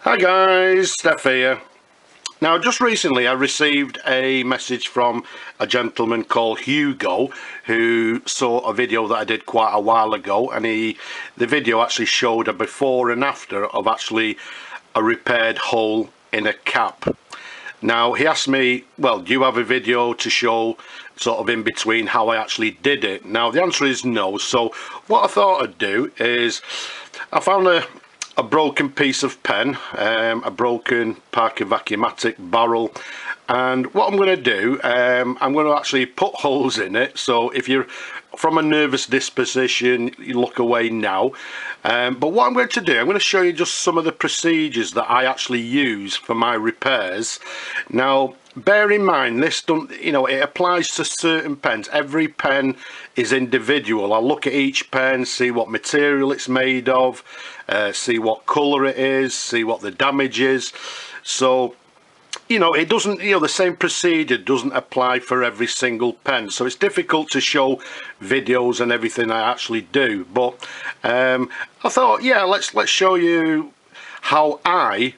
Hi guys, Steph here. Now just recently I received a message from a gentleman called Hugo who saw a video that I did quite a while ago, and the video actually showed a before and after of actually a repaired hole in a cap. Now he asked me, well, do you have a video to show sort of in between how I actually did it? Now the answer is no. So what I thought I'd do is I found a broken piece of pen, a broken Parker Vacuumatic barrel, and what I'm going to do, I'm going to actually put holes in it. So if you're from a nervous disposition, you look away now. But what I'm going to do, I'm going to show you just some of the procedures that I actually use for my repairs. Now bear in mind, this don't, it applies to certain pens. Every pen is individual. I'll look at each pen, see what material it's made of, see what colour it is, see what the damage is. So it doesn't, the same procedure doesn't apply for every single pen, so it's difficult to show videos and everything I actually do. But I thought, yeah, let's show you how I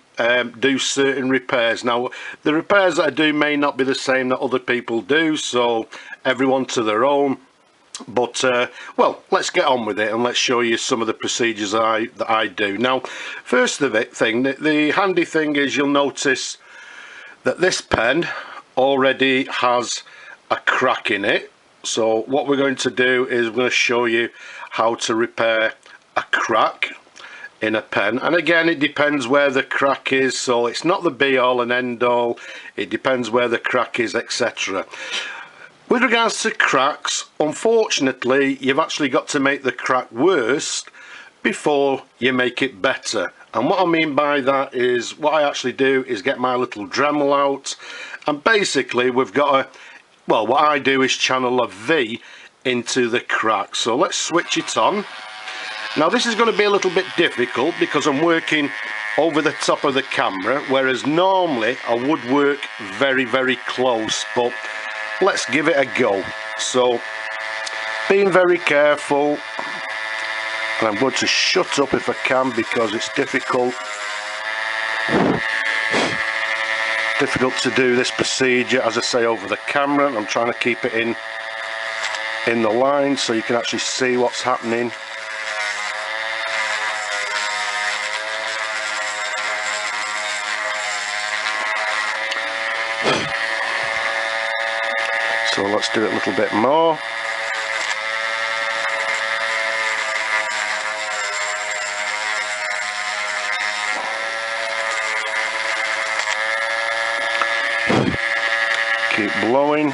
do certain repairs. Now the repairs that I do may not be the same that other people do, so everyone to their own. But well, let's get on with it and let's show you some of the procedures that I do. Now first thing, the handy thing is you'll notice that this pen already has a crack in it. So what we're going to do is we're going to show you how to repair a crack in a pen. And again, it depends where the crack is, so it's not the be all and end all. It depends where the crack is, etc. With regards to cracks, unfortunately you've actually got to make the crack worse before you make it better. And what I mean by that is, what I actually do is get my little Dremel out, and basically we've got a, well, what I do is channel a V into the crack. So let's switch it on. Now this is going to be a little bit difficult because I'm working over the top of the camera, whereas normally I would work very, very close, but let's give it a go. So being very careful, and I'm going to shut up if I can because it's difficult to do this procedure, as I say, over the camera. I'm trying to keep it in the line so you can actually see what's happening. So let's do it a little bit more. Keep blowing.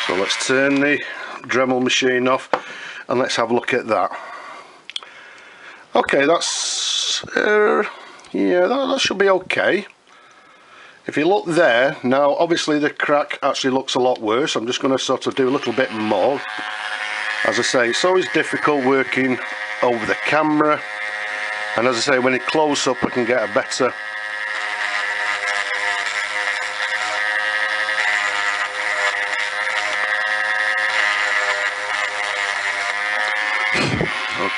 So let's turn the Dremel machine off and let's have a look at that. Okay, that's yeah, that should be okay. If you look there, now obviously the crack actually looks a lot worse. I'm just going to sort of do a little bit more. As I say, it's always difficult working over the camera, and as I say, when it close up I can get a better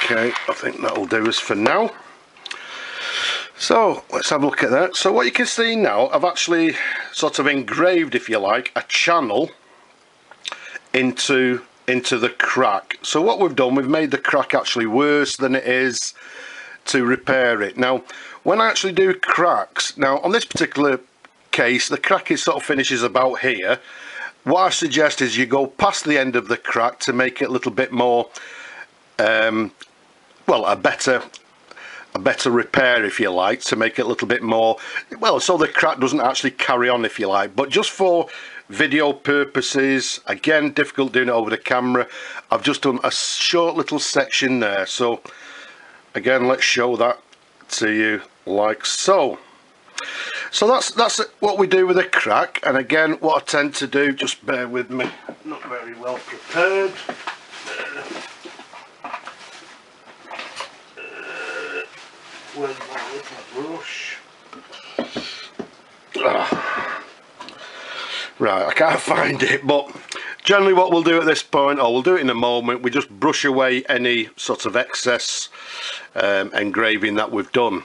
okay, I think that'll do us for now. So let's have a look at that. So what you can see now, I've actually sort of engraved, if you like, a channel into the crack. So what we've done, we've made the crack actually worse than it is to repair it. Now when I actually do cracks, now on this particular case the crack is sort of finishes about here. What I suggest is you go past the end of the crack to make it a little bit more well, a better repair, if you like, to make it a little bit more, well, so the crack doesn't actually carry on, if you like. But just for video purposes, again, difficult doing it over the camera, I've just done a short little section there. So again, let's show that to you like so. So that's what we do with a crack. And again, what I tend to do, just bear with me, not very well prepared. Where's my little brush? Right, I can't find it, but generally what we'll do at this point, or we'll do it in a moment, we just brush away any sort of excess engraving that we've done.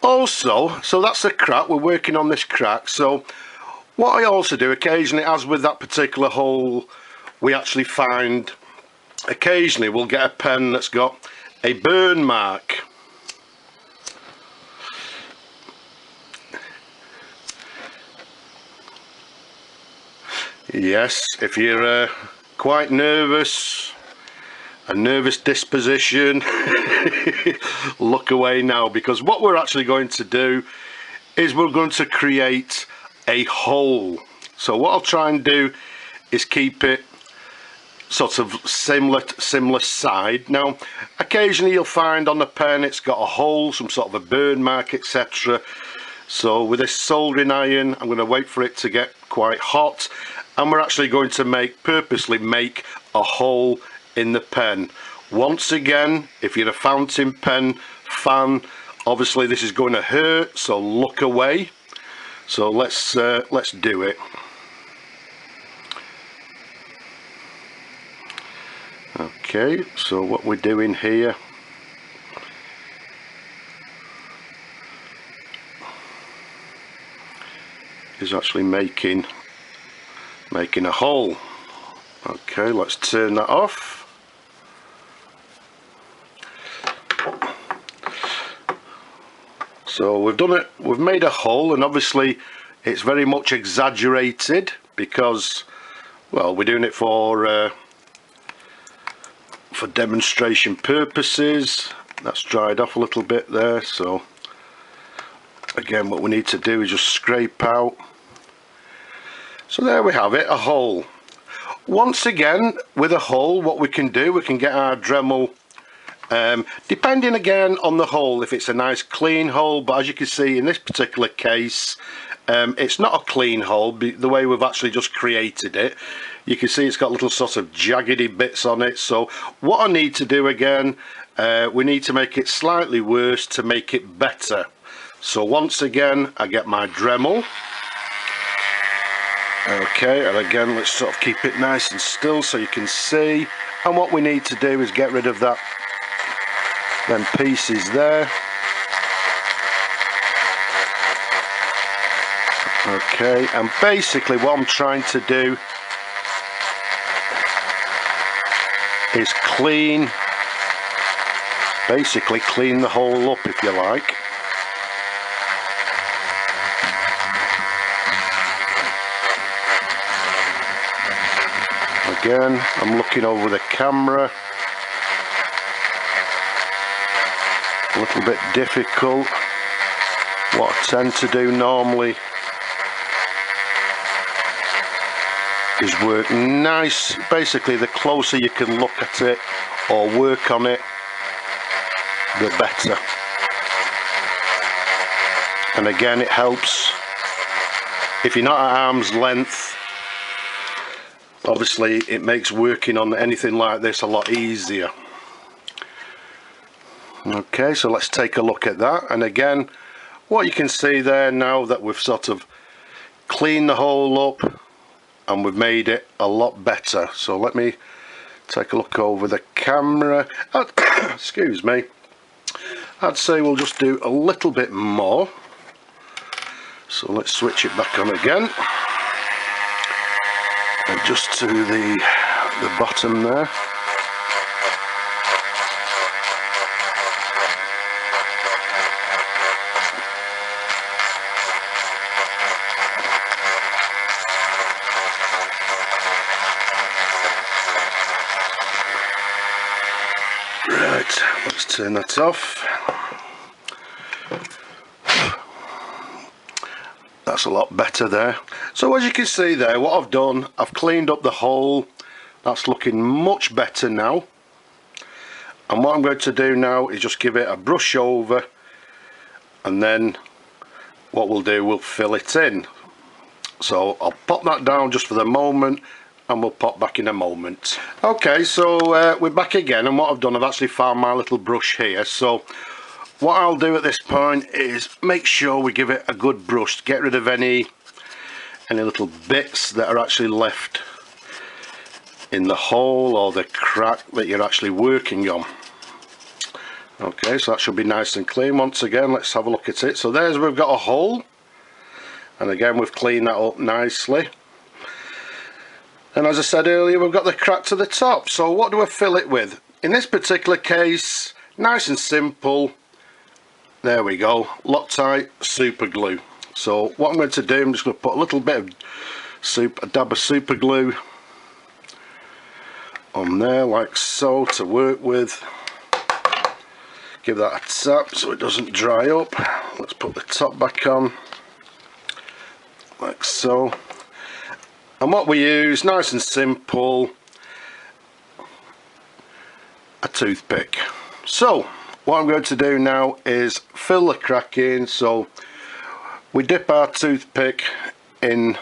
Also, so that's the crack, we're working on this crack. So what I also do occasionally, as with that particular hole, we actually find, occasionally we'll get a pen that's got a burn mark. Yes, if you're quite nervous, a nervous disposition, look away now, because what we're actually going to do is we're going to create a hole. So what I'll try and do is keep it sort of similar side. Now occasionally you'll find on the pen it's got a hole, some sort of a burn mark, etc. So with this soldering iron, I'm going to wait for it to get quite hot, and we're actually going to purposely make a hole in the pen. Once again, if you're a fountain pen fan, obviously this is going to hurt, so look away. So let's do it. Okay, so what we're doing here is actually making a hole. Okay, let's turn that off. So we've done it, we've made a hole, and obviously it's very much exaggerated because, well, we're doing it for demonstration purposes. That's dried off a little bit there, so again what we need to do is just scrape out. So there we have it, a hole. Once again, with a hole, what we can do, we can get our Dremel, depending again on the hole, if it's a nice clean hole, but as you can see in this particular case, it's not a clean hole. The way we've actually just created it, you can see it's got little sort of jaggedy bits on it. So what I need to do again, we need to make it slightly worse to make it better. So once again, I get my Dremel. Okay, and again let's sort of keep it nice and still so you can see, and what we need to do is get rid of them pieces there. Okay, and basically what I'm trying to do is basically clean the hole up, if you like. Again, I'm looking over the camera. A little bit difficult. What I tend to do normally is work nice. Basically, the closer you can look at it or work on it, the better. And again, it helps if you're not at arm's length. Obviously it makes working on anything like this a lot easier. Okay, so let's take a look at that. And again, what you can see there, now that we've sort of cleaned the hole up and we've made it a lot better. So let me take a look over the camera. Excuse me. I'd say we'll just do a little bit more. So let's switch it back on again. And just to the bottom there. Right, let's turn that off. That's a lot better there. So as you can see there, what I've done, I've cleaned up the hole. That's looking much better now. And what I'm going to do now is just give it a brush over, and then what we'll do, we'll fill it in. So I'll pop that down just for the moment, and we'll pop back in a moment. Okay, so we're back again, and what I've done, I've actually found my little brush here. So what I'll do at this point is make sure we give it a good brush to get rid of any any little bits that are actually left in the hole or the crack that you're actually working on. Okay, so that should be nice and clean. Once again, let's have a look at it. So there's, we've got a hole, and again we've cleaned that up nicely. And as I said earlier, we've got the crack to the top. So what do I fill it with? In this particular case, nice and simple, there we go, Loctite super glue. So what I'm going to do, I'm just going to put a little bit of a dab of super glue on there like so to work with. Give that a tap so it doesn't dry up. Let's put the top back on like so. And what we use, nice and simple, a toothpick. So what I'm going to do now is fill the crack in. So we dip our toothpick in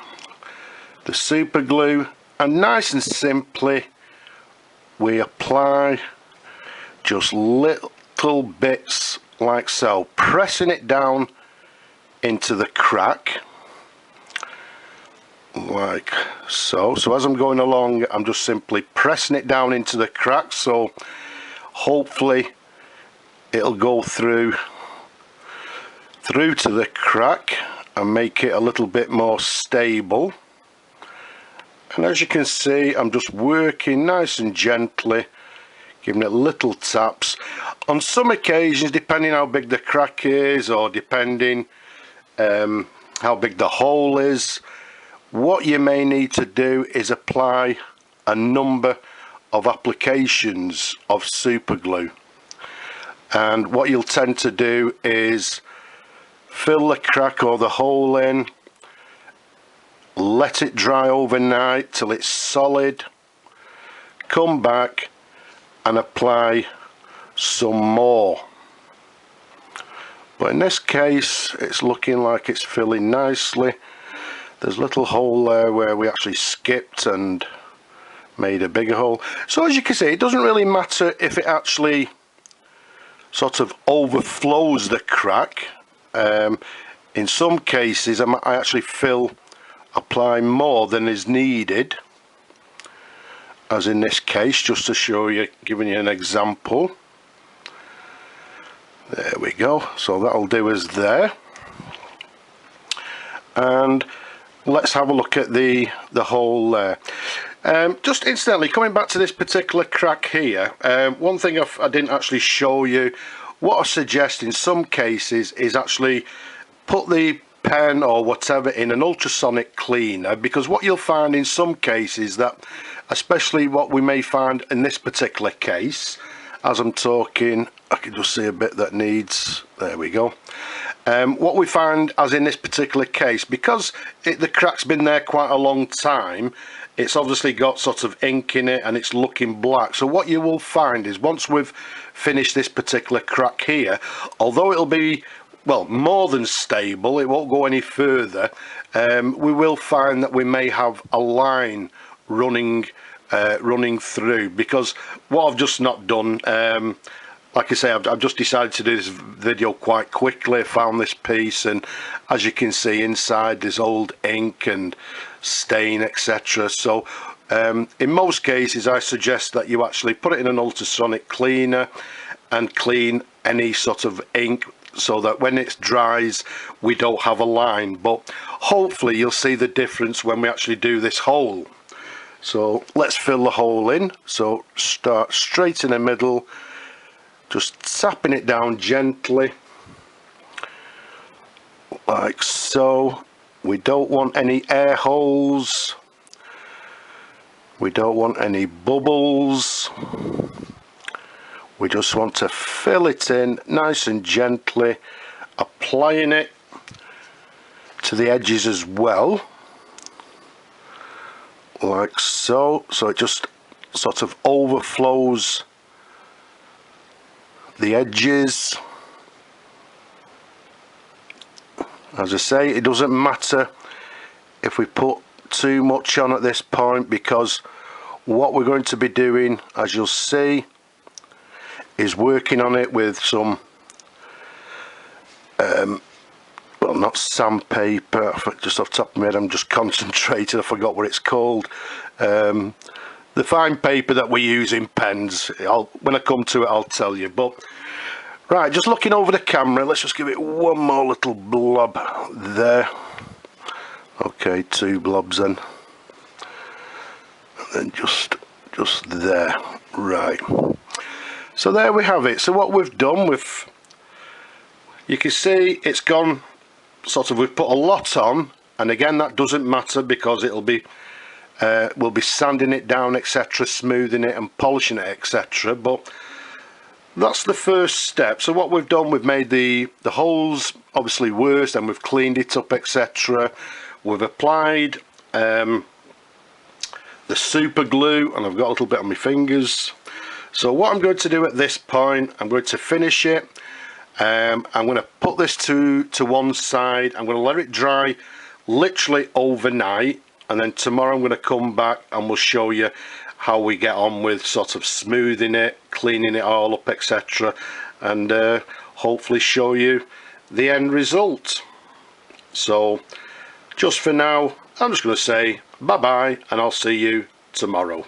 the super glue, and nice and simply we apply just little bits like so, pressing it down into the crack like so. So as I'm going along, I'm just simply pressing it down into the crack, so hopefully it'll go through to the crack and make it a little bit more stable. And as you can see, I'm just working nice and gently, giving it little taps. On some occasions, depending how big the crack is, or depending how big the hole is, what you may need to do is apply a number of applications of super glue. And what you'll tend to do is fill the crack or the hole in, let it dry overnight till it's solid, come back and apply some more. But in this case, it's looking like it's filling nicely. There's a little hole there where we actually skipped and made a bigger hole. So as you can see, it doesn't really matter if it actually sort of overflows the crack. In some cases I actually apply more than is needed, as in this case, just to show you, giving you an example. There we go, so that'll do us there. And let's have a look at the hole there. Just incidentally, coming back to this particular crack here, one thing I didn't actually show you, what I suggest in some cases is actually put the pen or whatever in an ultrasonic cleaner, because what you'll find in some cases, that especially what we may find in this particular case, as I'm talking, I can just see a bit that needs, there we go. What we find, as in this particular case, because the crack's been there quite a long time, it's obviously got sort of ink in it and it's looking black. So what you will find is, once we've finished this particular crack here, although it'll be, well, more than stable, it won't go any further, we will find that we may have a line running through, because what I've just not done, like I say, I've just decided to do this video quite quickly. I found this piece, and as you can see inside, there's old ink and stain, etc. So in most cases I suggest that you actually put it in an ultrasonic cleaner and clean any sort of ink, so that when it dries we don't have a line. But hopefully you'll see the difference when we actually do this hole. So let's fill the hole in. So start straight in the middle, just tapping it down gently like so. We don't want any air holes, we don't want any bubbles, we just want to fill it in nice and gently, applying it to the edges as well, like so. So it just sort of overflows the edges. As I say, it doesn't matter if we put too much on at this point, because what we're going to be doing, as you'll see, is working on it with some well, not sandpaper, just off the top of my head, I'm just concentrating, I forgot what it's called. The fine paper that we use in pens, when I come to it I'll tell you. But right, just looking over the camera, let's just give it one more little blob there. Okay, 2 blobs then. And then just there. Right. So there we have it. So what we've done, you can see it's gone sort of, we've put a lot on, and again that doesn't matter because it'll be we'll be sanding it down, etc., smoothing it and polishing it, etc. But that's the first step. So what we've done, we've made the holes obviously worse, and we've cleaned it up, etc. We've applied the super glue, and I've got a little bit on my fingers. So what I'm going to do at this point, I'm going to finish it. I'm going to put this to one side. I'm going to let it dry literally overnight, and then tomorrow I'm going to come back and we'll show you how we get on with sort of smoothing it, cleaning it all up, etc., and hopefully show you the end result. So just for now, I'm just going to say bye bye, and I'll see you tomorrow.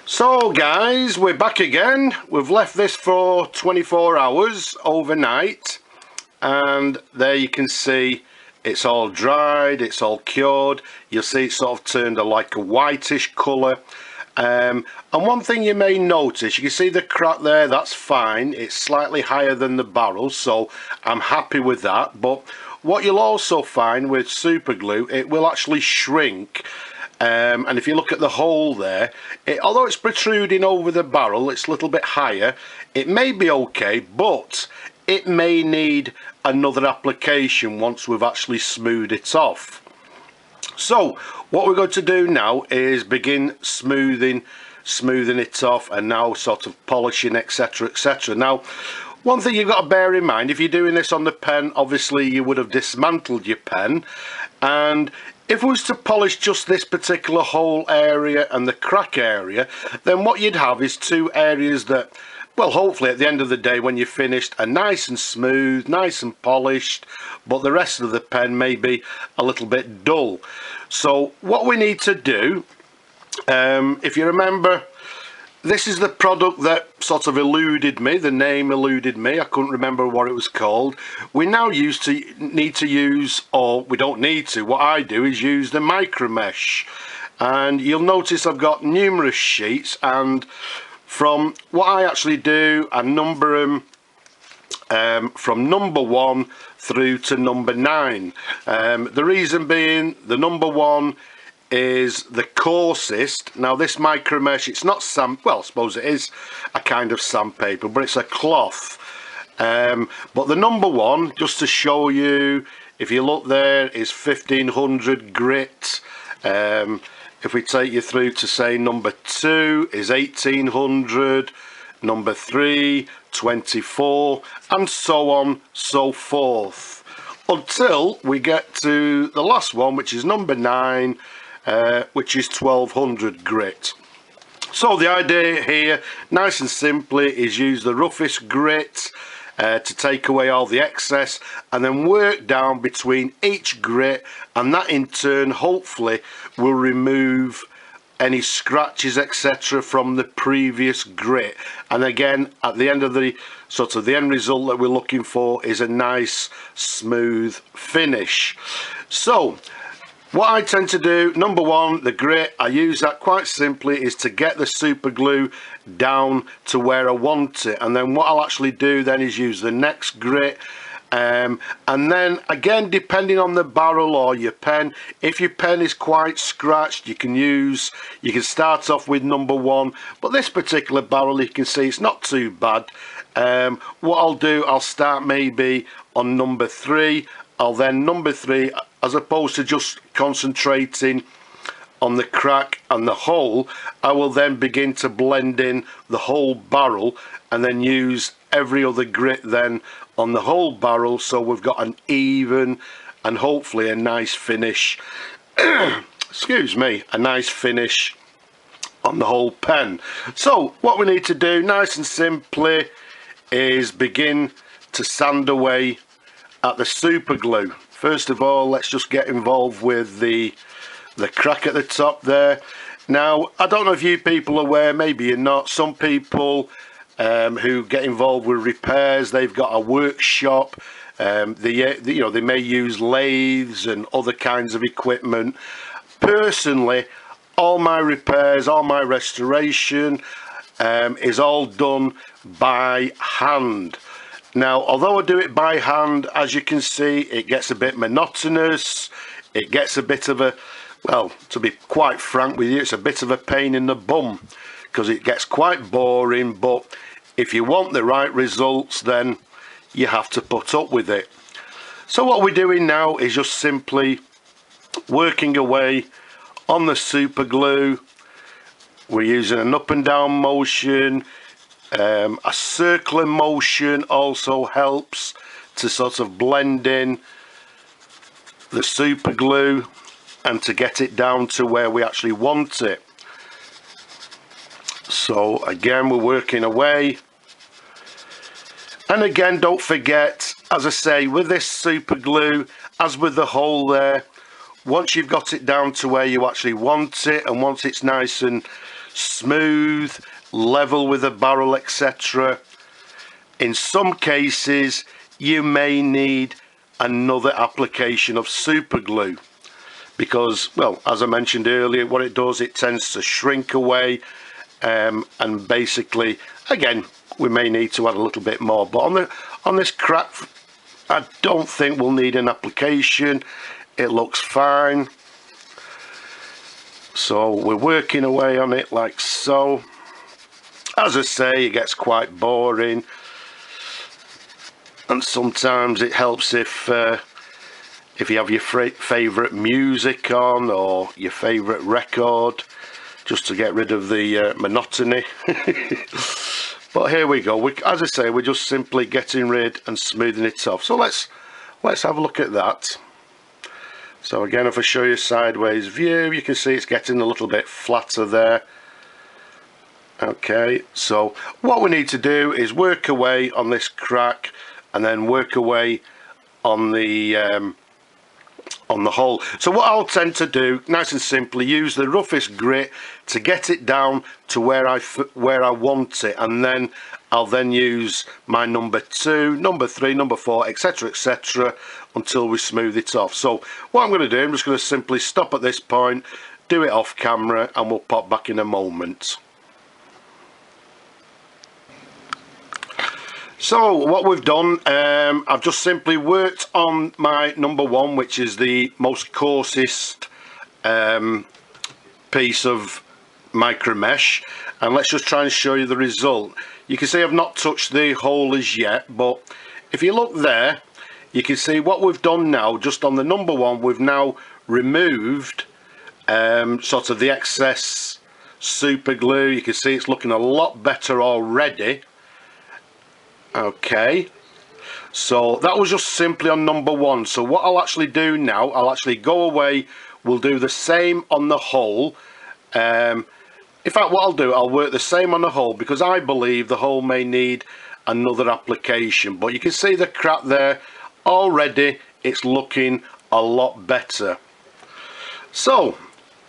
So guys, we're back again. We've left this for 24 hours overnight, and there you can see it's all dried, it's all cured. You'll see it's sort of turned like a whitish colour. And one thing you may notice, you can see the crack there, that's fine. It's slightly higher than the barrel, so I'm happy with that. But what you'll also find with super glue, it will actually shrink. And if you look at the hole there, although it's protruding over the barrel, it's a little bit higher. It may be okay, but it may need another application once we've actually smoothed it off. So what we're going to do now is begin smoothing it off, and now sort of polishing, etc., etc. Now, one thing you've got to bear in mind, if you're doing this on the pen, obviously you would have dismantled your pen, and if we was to polish just this particular hole area and the crack area, then what you'd have is 2 areas that, well, hopefully at the end of the day when you're finished, are nice and smooth, nice and polished, but the rest of the pen may be a little bit dull. So what we need to do, if you remember, this is the product that sort of eluded me, the name eluded me, I couldn't remember what it was called. We now need to use, or we don't need to, what I do is use the micro mesh. And you'll notice I've got numerous sheets, and from what I actually do, I number them from number 1 through to number 9. The reason being, the number 1 is the coarsest. Now this micro mesh, it's not well, I suppose it is a kind of sandpaper, but it's a cloth. But the number 1, just to show you, if you look there, is 1500 grit. If we take you through to say number 2 is 1800, number 3 24, and so on so forth, until we get to the last one, which is number 9, which is 1200 grit. So the idea here, nice and simply, is use the roughest grit to take away all the excess, and then work down between each grit, and that in turn hopefully will remove any scratches, etc., from the previous grit. And again, at the end of the sort of the end result that we're looking for is a nice smooth finish. So what I tend to do, number 1, the grit, I use that quite simply is to get the super glue down to where I want it, and then what I'll actually do then is use the next grit, and then again, depending on the barrel or your pen, if your pen is quite scratched, you can start off with number 1, but this particular barrel, you can see it's not too bad. What I'll do, I'll start maybe on number 3. I'll then number 3, as opposed to just concentrating on the crack and the hole, I will then begin to blend in the whole barrel, and then use every other grit then on the whole barrel, so we've got an even and hopefully a nice finish excuse me, a nice finish on the whole pen. So what we need to do, nice and simply, is begin to sand away at the super glue. First of all, let's just get involved with the crack at the top there. Now, I don't know if you people are aware, maybe you're not, some people who get involved with repairs, they've got a workshop. They may use lathes and other kinds of equipment. Personally, all my repairs, all my restoration is all done by hand. Now, although I do it by hand, as you can see, it gets a bit monotonous. It gets a bit of a, well, to be quite frank with you, it's a bit of a pain in the bum because it gets quite boring. But if you want the right results, then you have to put up with it. So what we're doing now is just simply working away on the super glue. We're using an up and down motion. A circular motion also helps to sort of blend in the super glue and to get it down to where we actually want it. So again, we're working away. And again, don't forget, as I say, with this super glue, as with the hole there, once you've got it down to where you actually want it, and once it's nice and smooth, level with the barrel, etc., in some cases you may need another application of super glue because, well, as I mentioned earlier, what it does, it tends to shrink away, and basically, again, we may need to add a little bit more. But on this crack, I don't think we'll need an application. It looks fine. So we're working away on it like so. As I say, it gets quite boring, and sometimes it helps if you have your favourite music on or your favourite record, just to get rid of the monotony. But here we go. As I say, we're just simply getting rid and smoothing it off. So let's have a look at that. So again, if I show you sideways view, you can see it's getting a little bit flatter there. Okay, so what we need to do is work away on this crack and then work away on the hole. So what I'll tend to do, nice and simply, use the roughest grit to get it down to where I want it, and then I'll use my number 2, number 3, number 4, etc., etc., until we smooth it off. So what I'm going to do, I'm just going to simply stop at this point, do it off camera, and we'll pop back in a moment. So what we've done, I've just simply worked on my number 1, which is the most coarsest piece of micro mesh, and let's just try and show you the result. You can see I've not touched the hole as yet, but if you look there, you can see what we've done now. Just on the number 1, we've now removed sort of the excess super glue. You can see it's looking a lot better already. Okay, so that was just simply on number 1. So what I'll actually do now, I'll actually go away, we'll do the same on the hole. In fact, what I'll do, I'll work the same on the hole, because I believe the hole may need another application. But you can see the crack there, already it's looking a lot better. So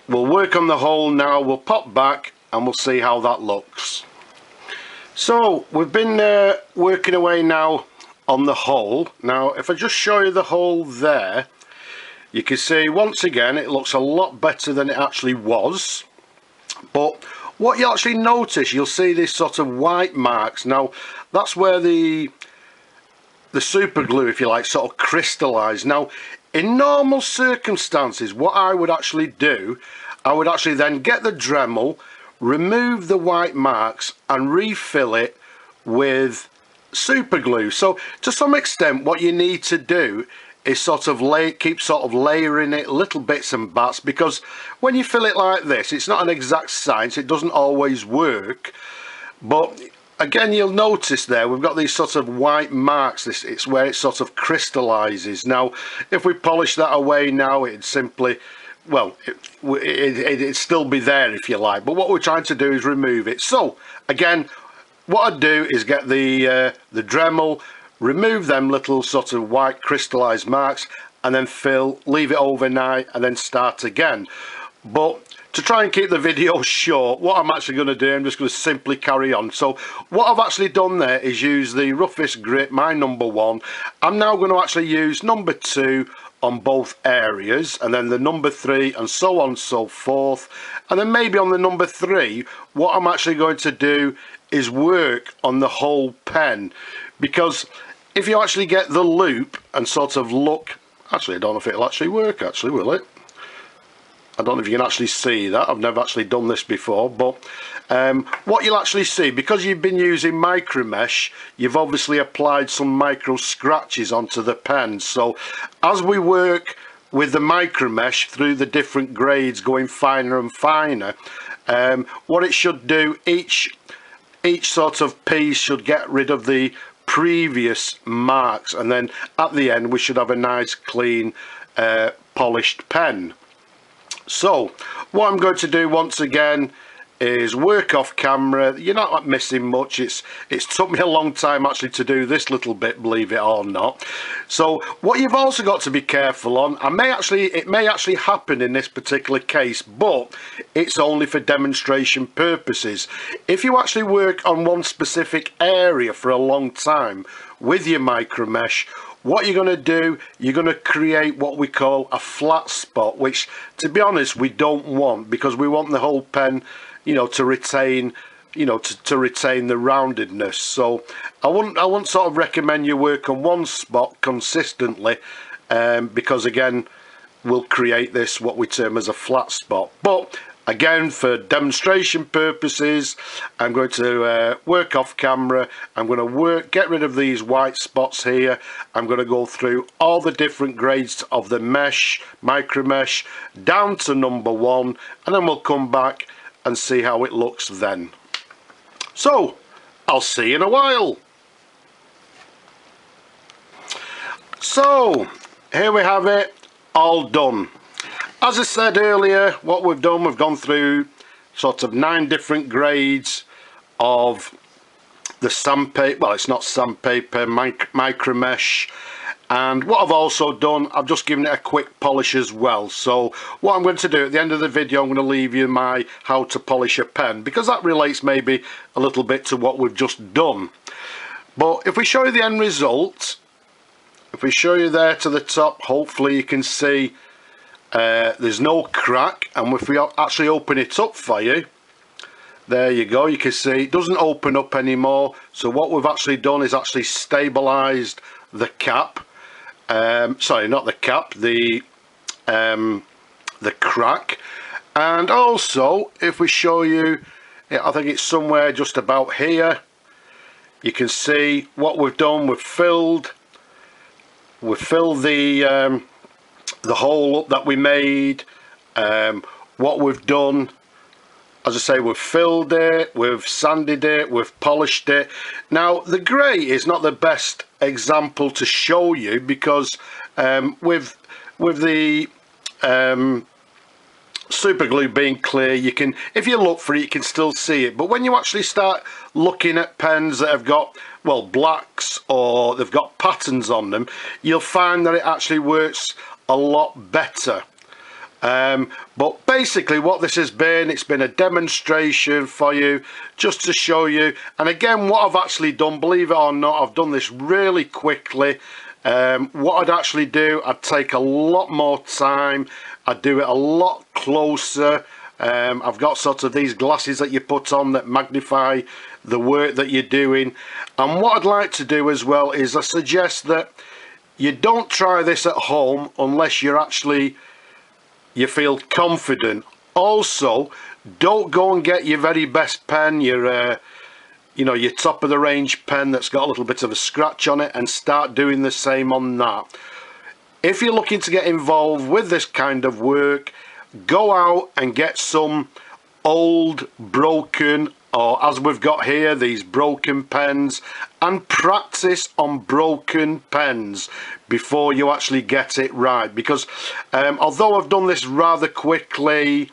we'll work on the hole now, we'll pop back and we'll see how that looks. So we've been working away now on the hole. Now if I just show you the hole there, you can see once again it looks a lot better than it actually was. But what you actually notice, you'll see these sort of white marks. Now that's where the super glue, if you like, sort of crystallized. Now in normal circumstances, what I would actually do, I would actually then get the Dremel, remove the white marks and refill it with super glue. So to some extent what you need to do is sort of keep sort of layering it little bits and bats, because when you fill it like this, it's not an exact science, it doesn't always work. But again, you'll notice there we've got these sort of white marks. It's where it sort of crystallizes. Now if we polish that away now, it'd simply, well, it'd still be there if you like, but what we're trying to do is remove it. So again, what I'd do is get the Dremel, remove them little sort of white crystallized marks, and then fill, leave it overnight, and then start again. But to try and keep the video short, what I'm actually going to do, I'm just going to simply carry on. So what I've actually done there is use the roughest grit, my number 1. I'm now going to actually use number 2 on both areas, and then the number 3, and so on and so forth. And then maybe on the number 3, what I'm actually going to do is work on the whole pen, because if you actually get the loop and sort of look, actually I don't know if it'll actually work, actually, will it? I don't know if you can actually see that. I've never actually done this before, but what you'll actually see, because you've been using micro mesh, you've obviously applied some micro scratches onto the pen. So as we work with the micro mesh through the different grades, going finer and finer, what it should do, each sort of piece should get rid of the previous marks, and then at the end we should have a nice clean polished pen. So what I'm going to do once again is work off camera. You're not missing much. It's took me a long time actually to do this little bit, believe it or not. So what you've also got to be careful on, it may actually happen in this particular case, but it's only for demonstration purposes. If you actually work on one specific area for a long time with your micro mesh, what you're going to do, you're going to create what we call a flat spot, which to be honest we don't want, because we want the whole pen, you know, to retain, you know, to retain the roundedness. So I wouldn't sort of recommend you work on one spot consistently, because again we'll create this what we term as a flat spot. But again, for demonstration purposes, I'm going to work off camera. I'm going to get rid of these white spots here. I'm going to go through all the different grades of the mesh, micro mesh, down to number 1, and then we'll come back and see how it looks then. So, I'll see you in a while. So, here we have it, all done. As I said earlier, what we've done, we've gone through sort of 9 different grades of the sandpaper. Well, it's not sandpaper, micro mesh. And what I've also done, I've just given it a quick polish as well. So what I'm going to do at the end of the video, I'm going to leave you my how to polish a pen, because that relates maybe a little bit to what we've just done. But if we show you the end result, if we show you there to the top, hopefully you can see there's no crack. And if we actually open it up for you, there you go, you can see it doesn't open up anymore. So what we've actually done is actually stabilized the cap, sorry, not the cap, the crack. And also if we show you, I think it's somewhere just about here, you can see what we've done. We've filled the hole up that we made. What we've done, as I say, we've filled it, we've sanded it, we've polished it. Now the grey is not the best example to show you, because with the super glue being clear, you can, if you look for it, you can still see it. But when you actually start looking at pens that have got, well, blacks, or they've got patterns on them, you'll find that it actually works a lot better. But basically what this has been, it's been a demonstration for you, just to show you. And again, what I've actually done, believe it or not, I've done this really quickly. What I'd actually do, I'd take a lot more time, I'd do it a lot closer. I've got sort of these glasses that you put on that magnify the work that you're doing. And what I'd like to do as well is I suggest that you don't try this at home unless you're actually, you feel confident. Also, don't go and get your very best pen, your you know, your top of the range pen that's got a little bit of a scratch on it, and start doing the same on that. If you're looking to get involved with this kind of work, go out and get some old, broken, or as we've got here, these broken pens, and practice on broken pens before you actually get it right. Because although I've done this rather quickly,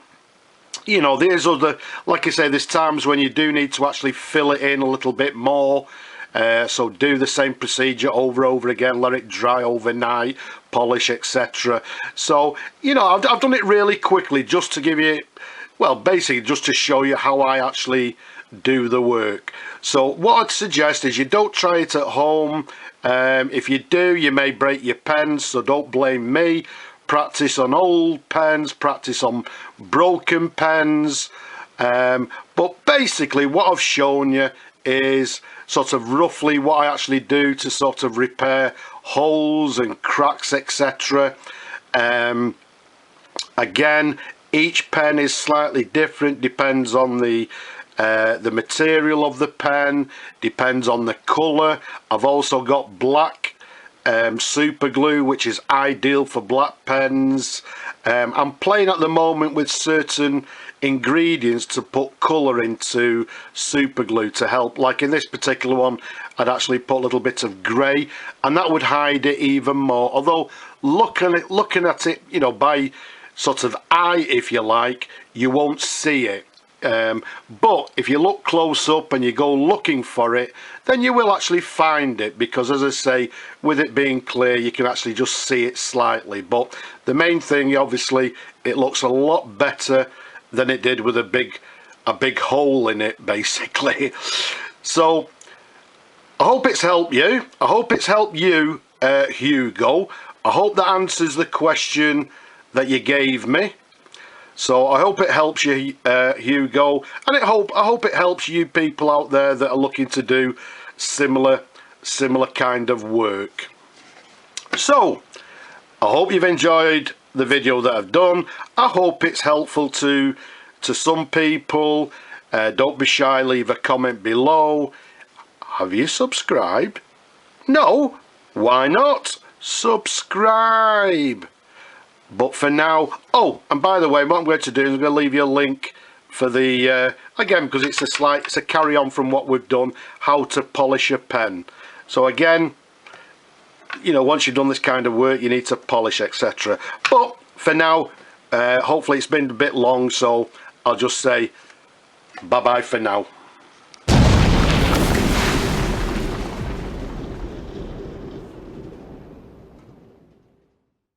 you know, there's other, like I say, there's times when you do need to actually fill it in a little bit more. So do the same procedure over and over again, let it dry overnight, polish, etc. So, you know, I've done it really quickly just to give you, well, basically just to show you how I actually do the work. So what I'd suggest is you don't try it at home. If you do, you may break your pens, so don't blame me. Practice on old pens, practice on broken pens. But basically what I've shown you is sort of roughly what I actually do to sort of repair holes and cracks, etc. Again, each pen is slightly different, depends on the material of the pen, depends on the colour. I've also got black super glue, which is ideal for black pens. I'm playing at the moment with certain ingredients to put colour into super glue to help. Like in this particular one, I'd actually put a little bit of grey, and that would hide it even more. Although looking at it, you know, by sort of eye, if you like, you won't see it. But if you look close up and you go looking for it, then you will actually find it, because as I say, with it being clear, you can actually just see it slightly. But the main thing, obviously, it looks a lot better than it did with a big hole in it, basically. So I hope it's helped you. I hope it's helped you, Hugo. I hope that answers the question that you gave me. So I hope it helps you, Hugo, and I hope it helps you people out there that are looking to do similar kind of work. So I hope you've enjoyed the video that I've done. I hope it's helpful to some people. Don't be shy, leave a comment below. Have you subscribed? No? Why not? Subscribe! But for now, oh, and by the way, what I'm going to do is I'm going to leave you a link for the, again, because it's a carry on from what we've done, how to polish a pen. So again, you know, once you've done this kind of work, you need to polish, etc. But for now, hopefully it's been a bit long, so I'll just say bye-bye for now.